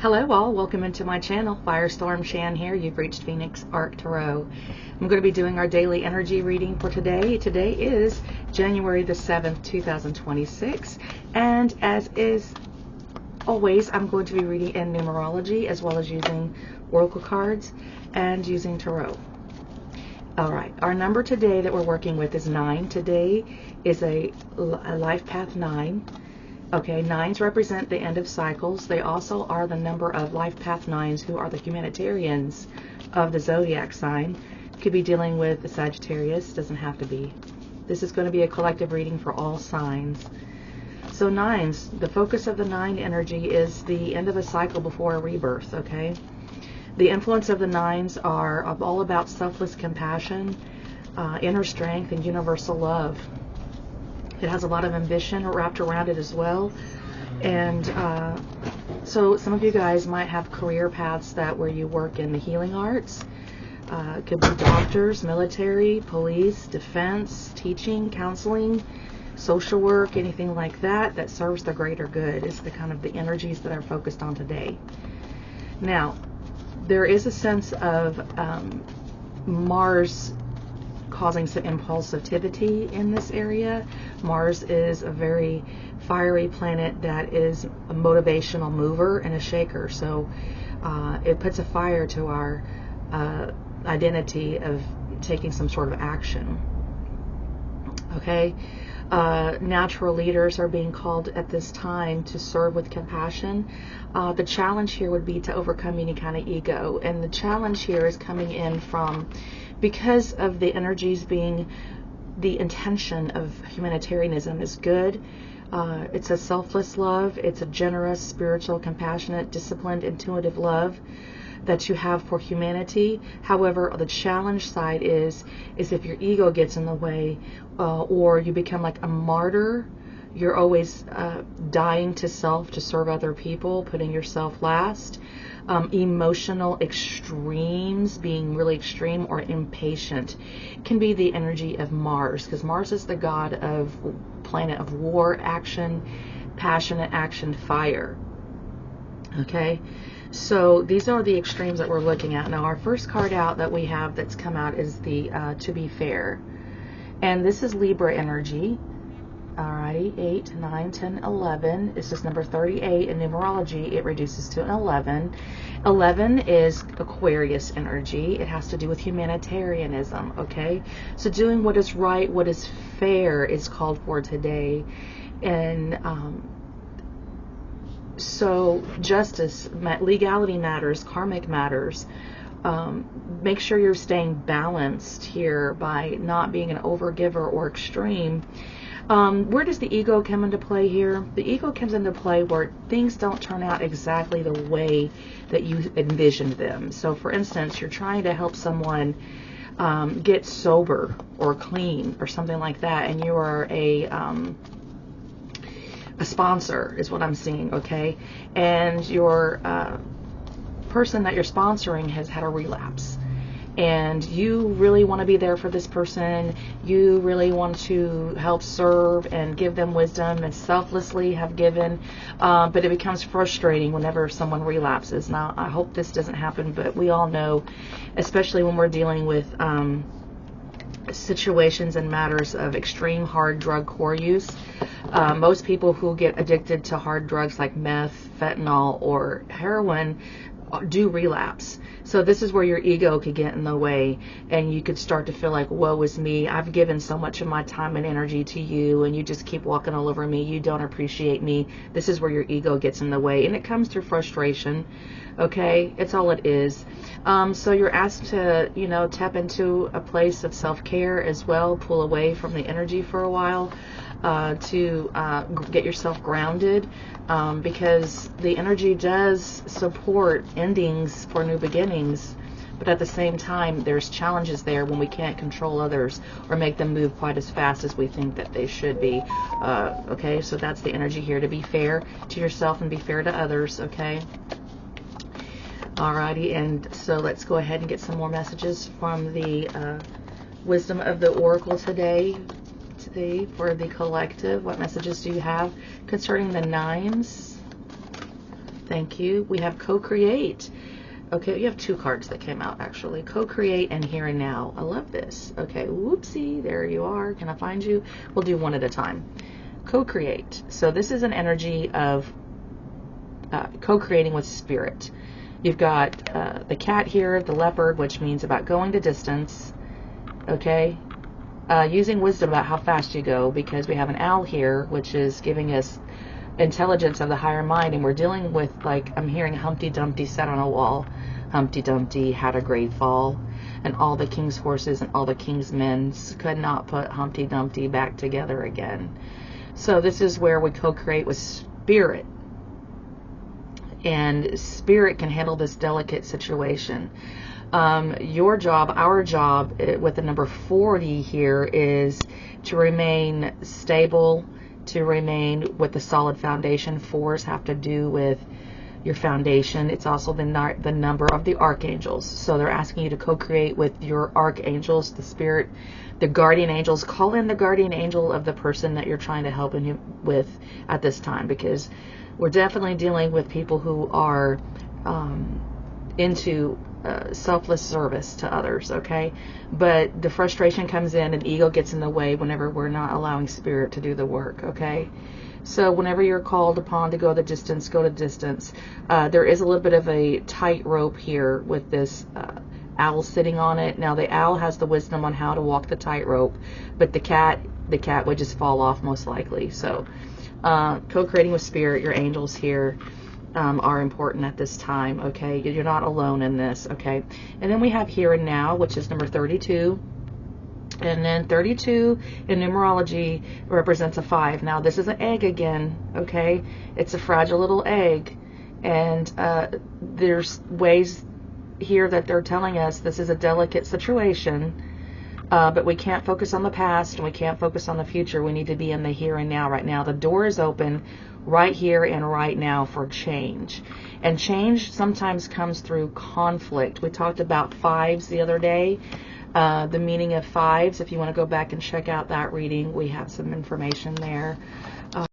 Hello all, welcome into my channel. Firestorm Shan here. You've reached Phoenix Arc Tarot. I'm going to be doing our daily energy reading for today. Today is January the 7th, 2026. And as is always, I'm going to be reading in numerology as well as using oracle cards and using tarot. Alright, our number today that we're working with is 9. Today is a life path 9. Okay, 9s represent the end of cycles. They also are the number of life path 9s who are the humanitarians of the zodiac sign. Could be dealing with the Sagittarius, doesn't have to be. This is going to be a collective reading for all signs. So 9s, the focus of the 9 energy is the end of a cycle before a rebirth, okay? The influence of the 9s are all about selfless compassion, inner strength, and universal love. It has a lot of ambition wrapped around it as well. And so some of you guys might have career paths where you work in the healing arts. It could be doctors, military, police, defense, teaching, counseling, social work, anything like that serves the greater good is the kind of the energies that are focused on today. Now, there is a sense of Mars causing some impulsivity in this area. Mars is a very fiery planet that is a motivational mover and a shaker. So it puts a fire to our identity of taking some sort of action. Okay. Natural leaders are being called at this time to serve with compassion. The challenge here would be to overcome any kind of ego. And the challenge here is coming in from, because of the energies being the intention of humanitarianism is good. It's a selfless love. It's a generous, spiritual, compassionate, disciplined, intuitive love that you have for humanity. However, the challenge side is if your ego gets in the way, or you become like a martyr. You're always dying to self to serve other people, putting yourself last. Emotional extremes, being really extreme or impatient, can be the energy of Mars, because Mars is the god of planet of war, action, passionate action, fire. Okay, so these are the extremes that we're looking at. Now, our first card out that we have that's come out is the To Be Fair. And this is Libra energy. Alrighty, 8, 9, 10, 11. This is number 38 in numerology. It reduces to an 11. 11 is Aquarius energy. It has to do with humanitarianism, okay? So doing what is right, what is fair is called for today. And so justice, legality matters, karmic matters. Make sure you're staying balanced here by not being an overgiver or extreme. Where does the ego come into play here? The ego comes into play where things don't turn out exactly the way that you envisioned them. So for instance, you're trying to help someone get sober or clean or something like that, and you are a sponsor is what I'm seeing, okay? And your person that you're sponsoring has had a relapse. And you really want to be there for this person. You really want to help serve and give them wisdom and selflessly have given. But it becomes frustrating whenever someone relapses. Now, I hope this doesn't happen, but we all know, especially when we're dealing with situations and matters of extreme hard drug core use. Most people who get addicted to hard drugs like meth, fentanyl, or heroin do relapse. So this is where your ego could get in the way, and you could start to feel like, woe is me, I've given so much of my time and energy to you, and you just keep walking all over me, you don't appreciate me. This is where your ego gets in the way, and it comes through frustration, okay? It's all it is. So you're asked to, tap into a place of self-care as well, pull away from the energy for a while, to get yourself grounded, because the energy does support endings for new beginnings, but at the same time there's challenges there when we can't control others or make them move quite as fast as we think that they should be. Okay, so that's the energy here, to be fair to yourself and be fair to others, okay? Alrighty, and so let's go ahead and get some more messages from the wisdom of the oracle today for the collective. What messages do you have concerning the 9s? Thank you. We have co-create. Okay, you have two cards that came out actually. Co-create and here and now. I love this. Okay, whoopsie, there you are. Can I find you? We'll do one at a time. Co-create. So this is an energy of co-creating with spirit. You've got the cat here, the leopard, which means about going the distance. Okay, using wisdom about how fast you go, because we have an owl here, which is giving us intelligence of the higher mind, and we're dealing with, like, I'm hearing Humpty Dumpty sat on a wall. Humpty Dumpty had a great fall, and all the king's horses and all the king's men could not put Humpty Dumpty back together again. So this is where we co-create with spirit, and spirit can handle this delicate situation. Your job, our job with the number 40 here is to remain stable, to remain with the solid foundation. Fours have to do with your foundation. It's also the number of the archangels. So they're asking you to co-create with your archangels, the spirit, the guardian angels. Call in the guardian angel of the person that you're trying to help with at this time, because we're definitely dealing with people who are into selfless service to others, okay? But the frustration comes in and ego gets in the way whenever we're not allowing spirit to do the work, okay? So whenever you're called upon to go the distance, go the distance. There is a little bit of a tightrope here with this owl sitting on it. Now the owl has the wisdom on how to walk the tightrope, but the cat would just fall off most likely. So co-creating with spirit, your angels here are important at this time, okay? You're not alone in this, okay? And then we have here and now, which is number 32. And then 32 in numerology represents a 5. Now this is an egg again, okay? It's a fragile little egg. And there's ways here that they're telling us this is a delicate situation, but we can't focus on the past and we can't focus on the future. We need to be in the here and now right now. The door is open right here and right now for change. And change sometimes comes through conflict. We talked about 5s the other day. The meaning of 5s, if you want to go back and check out that reading, we have some information there.